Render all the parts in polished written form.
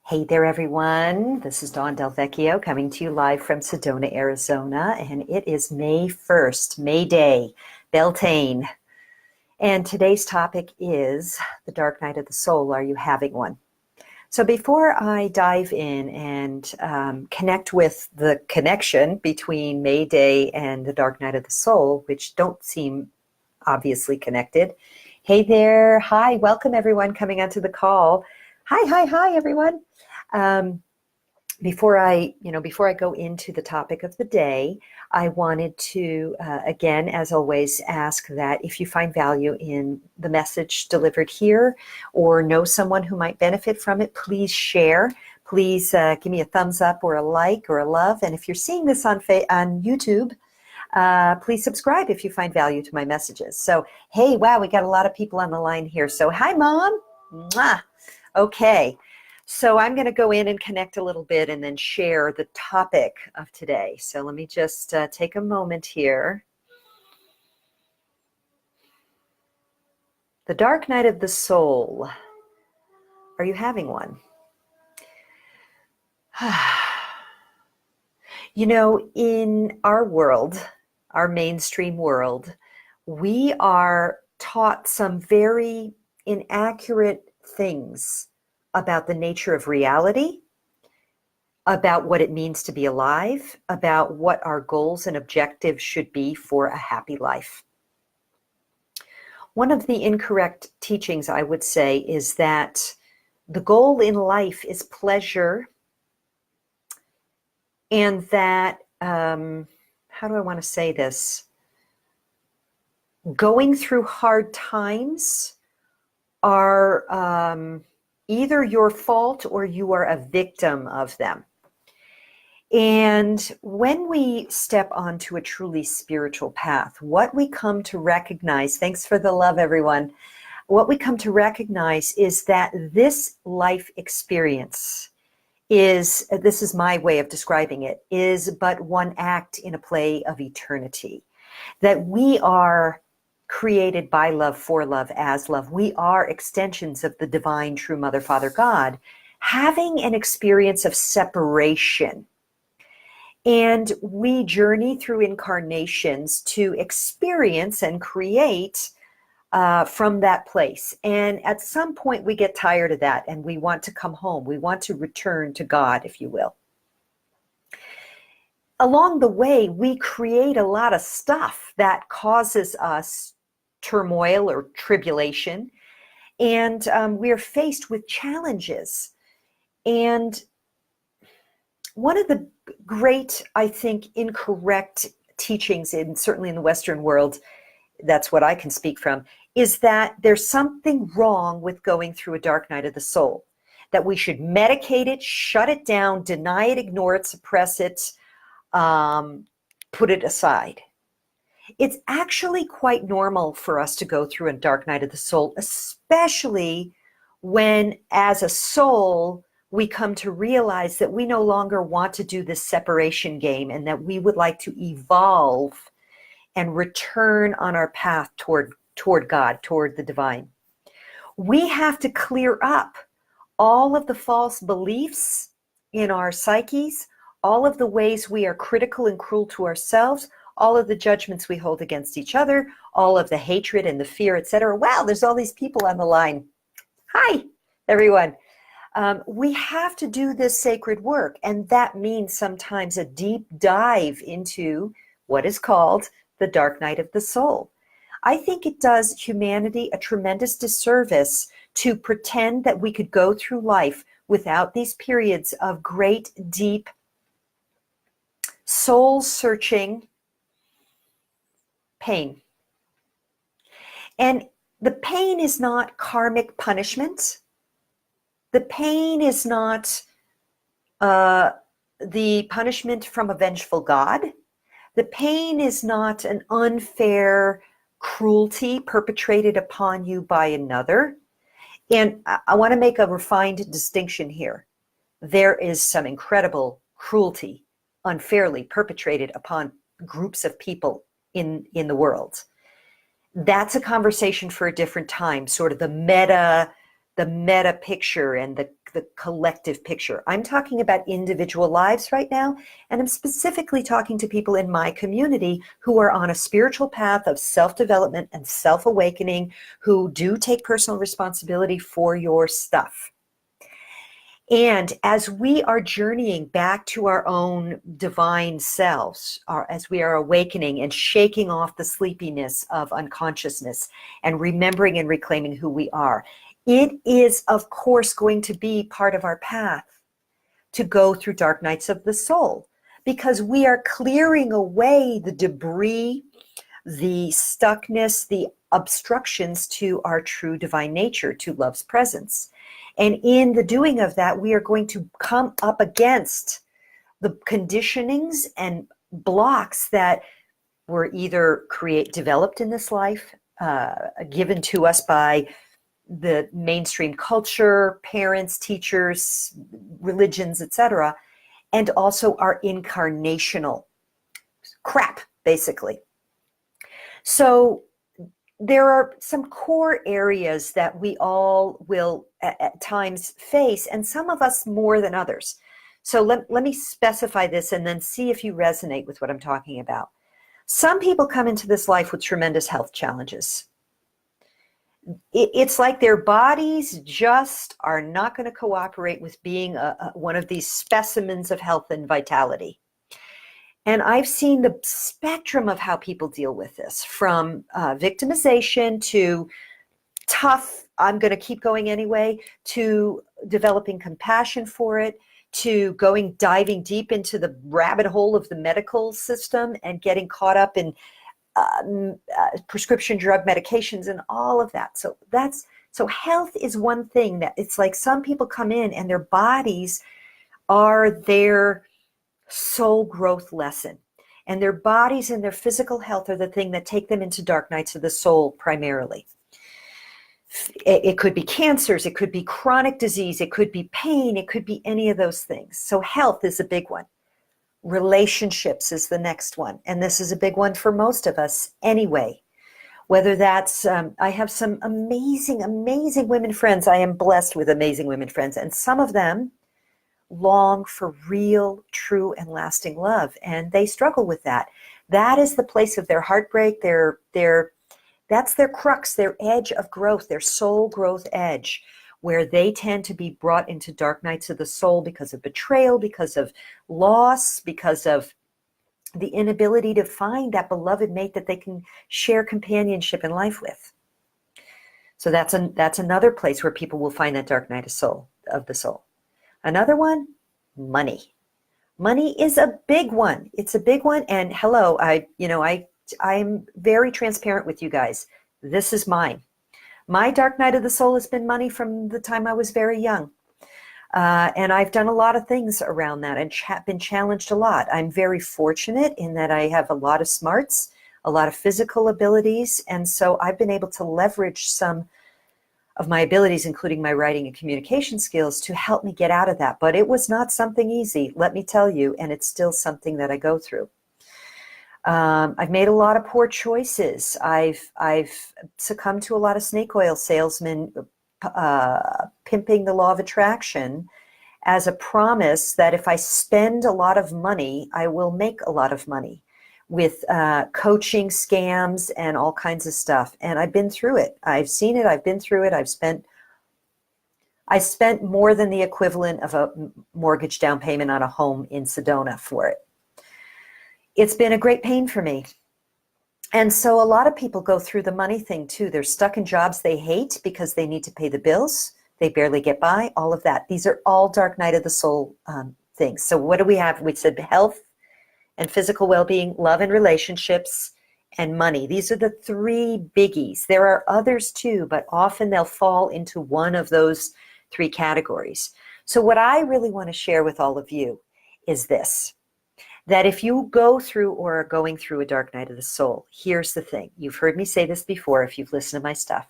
Hey there, everyone. This is Dawn Del Vecchio coming to you live from Sedona, Arizona, and it is May 1st, May Day, Beltane. And today's topic is the dark night of the soul. Are you having one? So before I dive in and connect with the connection between May Day and the dark night of the soul, which don't seem obviously connected. Hey there. Hi. Welcome, everyone coming onto the call. Hi, everyone. Um, before I go into the topic of the day, I wanted to, again, as always, ask that if you find value in the message delivered here or know someone who might benefit from it, please share. Please give me a thumbs up or a like or a love. And if you're seeing this on YouTube, please subscribe if you find value to my messages. So, hey, wow, we got a lot of people on the line here. So, hi, Mom. Mwah. Okay. So I'm going to go in and connect a little bit and then share the topic of today. So let me just take a moment here. The dark night of the soul. Are you having one? You know, in our world, our mainstream world, we are taught some very inaccurate things about the nature of reality, about what it means to be alive, about what our goals and objectives should be for a happy life. One of the incorrect teachings, I would say, is that the goal in life is pleasure, and that, how do I want to say this? Going through hard times are either your fault or you are a victim of them. And when we step onto a truly spiritual path, what we come to recognize, thanks for the love, everyone, what we come to recognize is that this life experience is, this is my way of describing it, is but one act in a play of eternity. That we are created by love, for love, as love. We are extensions of the divine, true Mother, Father, God, having an experience of separation. And we journey through incarnations to experience and create from that place. And at some point we get tired of that and we want to come home. We want to return to God, if you will. Along the way, we create a lot of stuff that causes us turmoil or tribulation. And we're faced with challenges. And one of the great, I think, incorrect teachings certainly in the Western world, that's what I can speak from, is that there's something wrong with going through a dark night of the soul, that we should medicate it, shut it down, deny it, ignore it, suppress it, put it aside. It's actually quite normal for us to go through a dark night of the soul, especially when, as a soul, we come to realize that we no longer want to do this separation game and that we would like to evolve and return on our path toward God, toward the divine. We have to clear up all of the false beliefs in our psyches, all of the ways we are critical and cruel to ourselves, all of the judgments we hold against each other, all of the hatred and the fear, etc. Wow, there's all these people on the line. Hi, everyone. We have to do this sacred work, and that means sometimes a deep dive into what is called the dark night of the soul. I think it does humanity a tremendous disservice to pretend that we could go through life without these periods of great, deep, soul-searching pain. And the pain is not karmic punishment. The pain is not the punishment from a vengeful God. The pain is not an unfair cruelty perpetrated upon you by another. And I want to make a refined distinction here. There is some incredible cruelty unfairly perpetrated upon groups of people in the world. That's a conversation for a different time, sort of the meta picture and the collective picture. I'm talking about individual lives right now, and I'm specifically talking to people in my community who are on a spiritual path of self-development and self-awakening, who do take personal responsibility for your stuff. And as we are journeying back to our own divine selves, as we are awakening and shaking off the sleepiness of unconsciousness and remembering and reclaiming who we are, it is, of course, going to be part of our path to go through dark nights of the soul, because we are clearing away the debris, the stuckness, the obstructions to our true divine nature, to love's presence. And in the doing of that, we are going to come up against the conditionings and blocks that were either developed in this life, given to us by the mainstream culture, parents, teachers, religions, etc., and also our incarnational crap, basically. So there are some core areas that we all will at times face, and some of us more than others. So let me specify this and then see if you resonate with what I'm talking about. Some people come into this life with tremendous health challenges. It's like their bodies just are not going to cooperate with being one of these specimens of health and vitality. And I've seen the spectrum of how people deal with this, from victimization to tough, I'm going to keep going anyway, to developing compassion for it, to diving deep into the rabbit hole of the medical system and getting caught up in prescription drug medications and all of that. So health is one thing that it's like some people come in and their bodies are their soul growth lesson, and their bodies and their physical health are the thing that take them into dark nights of the soul primarily. It could be cancers, it could be chronic disease, it could be pain, it could be any of those things. So health is a big one. Relationships is the next one, and this is a big one for most of us anyway. Whether that's, I have some amazing women friends. I am blessed with amazing women friends, and some of them long for real, true, and lasting love, and they struggle with that. That is the place of their heartbreak. That's their crux, their edge of growth, their soul growth edge, where they tend to be brought into dark nights of the soul because of betrayal, because of loss, because of the inability to find that beloved mate that they can share companionship in life with. So that's another place where people will find that dark night of the soul. Another one, money. Money is a big one. It's a big one. And hello, I'm very transparent with you guys. This is mine. My dark night of the soul has been money from the time I was very young. And I've done a lot of things around that and been challenged a lot. I'm very fortunate in that I have a lot of smarts, a lot of physical abilities. And so I've been able to leverage some of my abilities, including my writing and communication skills, to help me get out of that. But it was not something easy, let me tell you, and it's still something that I go through. I've made a lot of poor choices. I've succumbed to a lot of snake oil salesmen pimping the law of attraction as a promise that if I spend a lot of money, I will make a lot of money, with coaching scams and all kinds of stuff. And I've been through it. I've seen it. I've been through it. I spent more than the equivalent of a mortgage down payment on a home in Sedona for it. It's been a great pain for me. And so a lot of people go through the money thing too. They're stuck in jobs they hate because they need to pay the bills. They barely get by, all of that. These are all dark night of the soul things. So what do we have? We said health and physical well-being, love and relationships, and money. These are the three biggies. There are others too, but often they'll fall into one of those three categories. So what I really want to share with all of you is this, that if you go through or are going through a dark night of the soul, here's the thing. You've heard me say this before if you've listened to my stuff.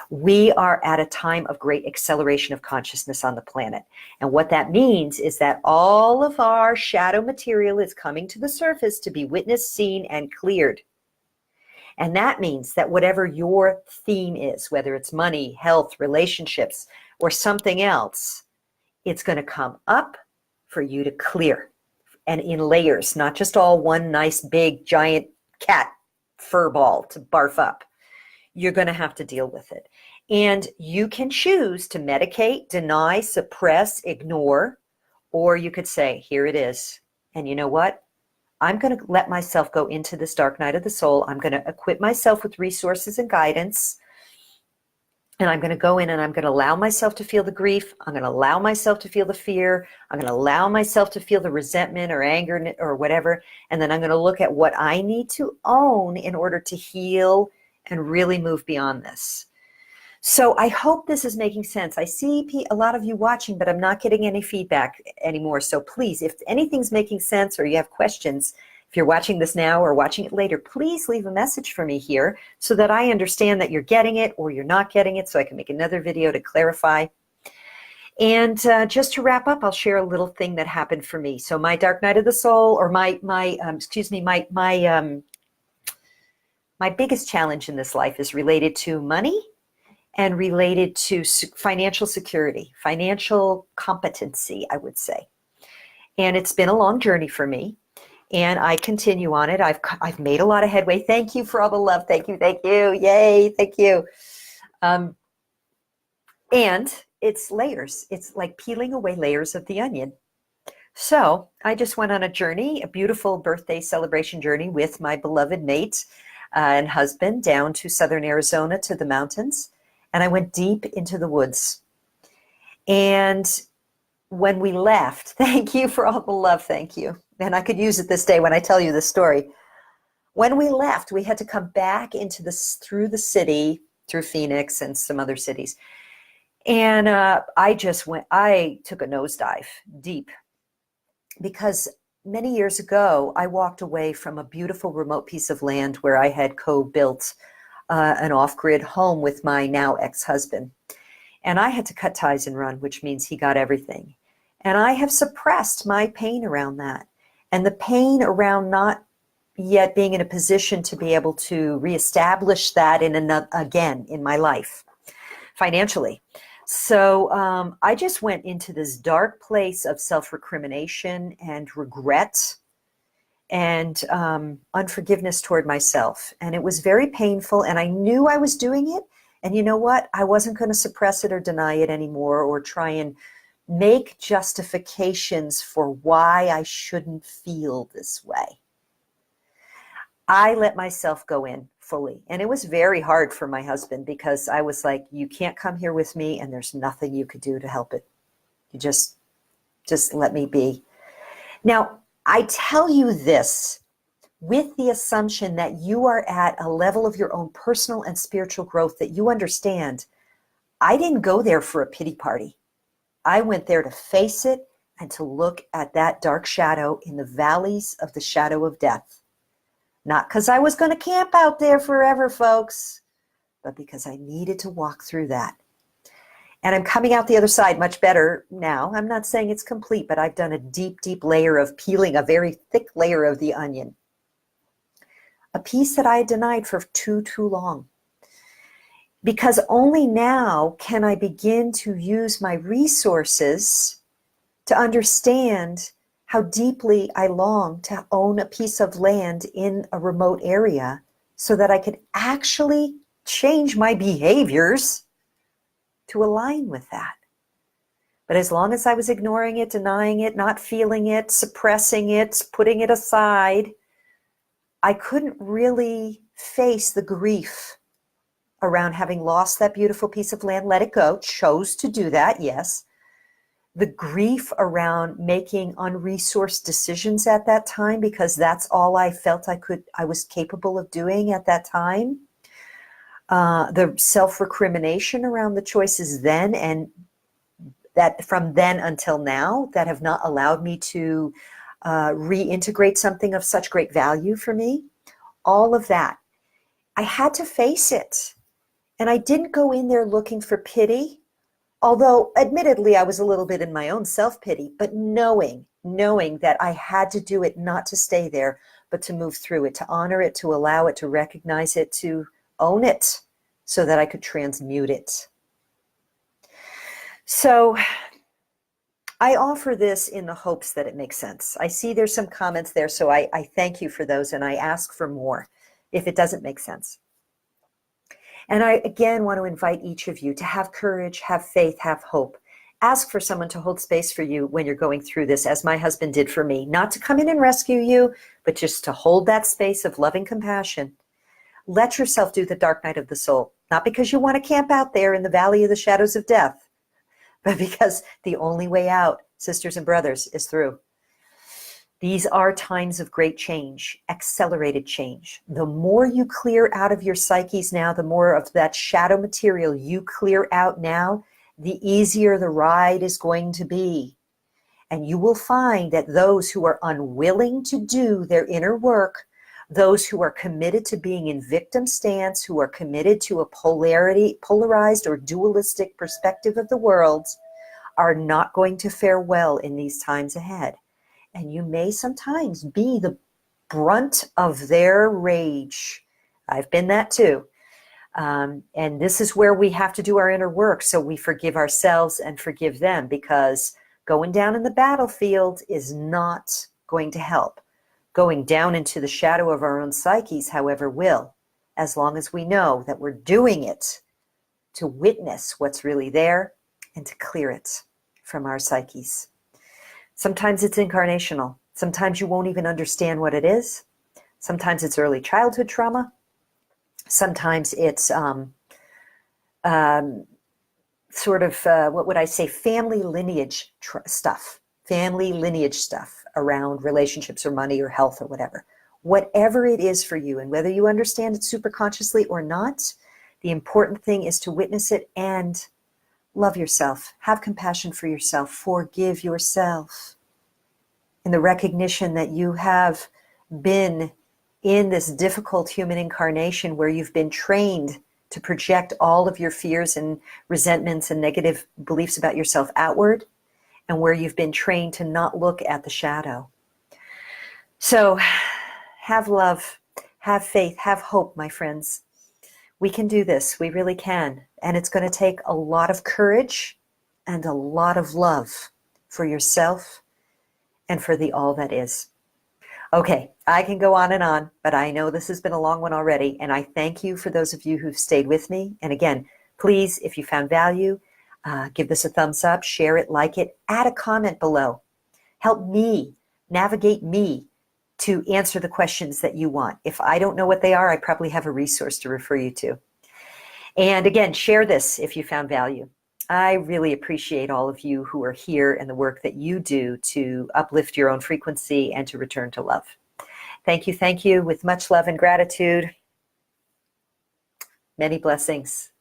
We are at a time of great acceleration of consciousness on the planet. And what that means is that all of our shadow material is coming to the surface to be witnessed, seen, and cleared. And that means that whatever your theme is, whether it's money, health, relationships, or something else, It's going to come up for you to clear, and in layers, not just all one nice big giant cat fur ball to barf up. You're going to have to deal with it. And you can choose to medicate, deny, suppress, ignore, or you could say, here it is. And you know what? I'm going to let myself go into this dark night of the soul. I'm going to equip myself with resources and guidance. And I'm going to go in and I'm going to allow myself to feel the grief. I'm going to allow myself to feel the fear. I'm going to allow myself to feel the resentment or anger or whatever. And then I'm going to look at what I need to own in order to heal and really move beyond this. So I hope this is making sense. I see a lot of you watching, but I'm not getting any feedback anymore. So please, if anything's making sense or you have questions, if you're watching this now or watching it later, please leave a message for me here so that I understand that you're getting it or you're not getting it, so I can make another video to clarify. And just to wrap up, I'll share a little thing that happened for me. So my dark night of the soul, or my biggest challenge in this life is related to money and related to financial security, financial competency, I would say. And it's been a long journey for me, and I continue on it. I've made a lot of headway. Thank you for all the love. Thank you. Yay, thank you. And it's layers. It's like peeling away layers of the onion. So I just went on a journey, a beautiful birthday celebration journey with my beloved mate and husband down to southern Arizona to the mountains. And I went deep into the woods. And when we left, thank you for all the love, thank you. And I could use it this day when I tell you this story. When we left, we had to come back into through the city, through Phoenix and some other cities. And I took a nosedive deep, because many years ago, I walked away from a beautiful remote piece of land where I had co-built an off-grid home with my now ex-husband. And I had to cut ties and run, which means he got everything. And I have suppressed my pain around that. And the pain around not yet being in a position to be able to reestablish that again in my life, financially. So I just went into this dark place of self-recrimination and regret and unforgiveness toward myself. And it was very painful, and I knew I was doing it. And you know what? I wasn't going to suppress it or deny it anymore or try and make justifications for why I shouldn't feel this way. I let myself go in fully. And it was very hard for my husband, because I was like, you can't come here with me and there's nothing you could do to help it. You just let me be. Now, I tell you this with the assumption that you are at a level of your own personal and spiritual growth that you understand. I didn't go there for a pity party. I went there to face it and to look at that dark shadow in the valleys of the shadow of death. Not because I was going to camp out there forever, folks, but because I needed to walk through that. And I'm coming out the other side much better now. I'm not saying it's complete, but I've done a deep, deep layer of peeling, a very thick layer of the onion. A piece that I had denied for too long. Because only now can I begin to use my resources to understand how deeply I long to own a piece of land in a remote area so that I could actually change my behaviors to align with that. But as long as I was ignoring it, denying it, not feeling it, suppressing it, putting it aside, I couldn't really face the grief around having lost that beautiful piece of land. Let it go. Chose to do that, yes. The grief around making unresourced decisions at that time, because that's all I felt I was capable of doing at that time. The self-recrimination around the choices then, and that from then until now, that have not allowed me to reintegrate something of such great value for me. All of that. I had to face it. And I didn't go in there looking for pity. Although, admittedly, I was a little bit in my own self-pity, but knowing that I had to do it, not to stay there, but to move through it, to honor it, to allow it, to recognize it, to own it, so that I could transmute it. So I offer this in the hopes that it makes sense. I see there's some comments there, so I thank you for those, and I ask for more if it doesn't make sense. And I again want to invite each of you to have courage, have faith, have hope. Ask for someone to hold space for you when you're going through this, as my husband did for me. Not to come in and rescue you, but just to hold that space of loving compassion. Let yourself do the dark night of the soul, not because you want to camp out there in the valley of the shadows of death, but because the only way out, sisters and brothers, is through. These are times of great change, accelerated change. The more you clear out of your psyches now, the more of that shadow material you clear out now, the easier the ride is going to be. And you will find that those who are unwilling to do their inner work, those who are committed to being in victim stance, who are committed to a polarized or dualistic perspective of the world, are not going to fare well in these times ahead. And you may sometimes be the brunt of their rage. I've been that too. And this is where we have to do our inner work, so we forgive ourselves and forgive them, because going down in the battlefield is not going to help. Going down into the shadow of our own psyches, however, will, as long as we know that we're doing it to witness what's really there and to clear it from our psyches. Sometimes it's incarnational. Sometimes you won't even understand what it is. Sometimes it's early childhood trauma. Sometimes it's what would I say, family lineage stuff. Family lineage stuff around relationships or money or health or whatever. Whatever it is for you, and whether you understand it super consciously or not, the important thing is to witness it and love yourself. Have compassion for yourself. Forgive yourself. In the recognition that you have been in this difficult human incarnation where you've been trained to project all of your fears and resentments and negative beliefs about yourself outward, and where you've been trained to not look at the shadow. So have love, have faith, have hope, my friends. We can do this. We really can. And it's going to take a lot of courage and a lot of love for yourself and for the all that is. Okay, I can go on, but I know this has been a long one already, and I thank you for those of you who've stayed with me. And again, please, if you found value, give this a thumbs up, share it, like it, add a comment below. Help me, navigate me to answer the questions that you want. If I don't know what they are, I probably have a resource to refer you to. And again, share this if you found value. I really appreciate all of you who are here and the work that you do to uplift your own frequency and to return to love. Thank you, with much love and gratitude. Many blessings.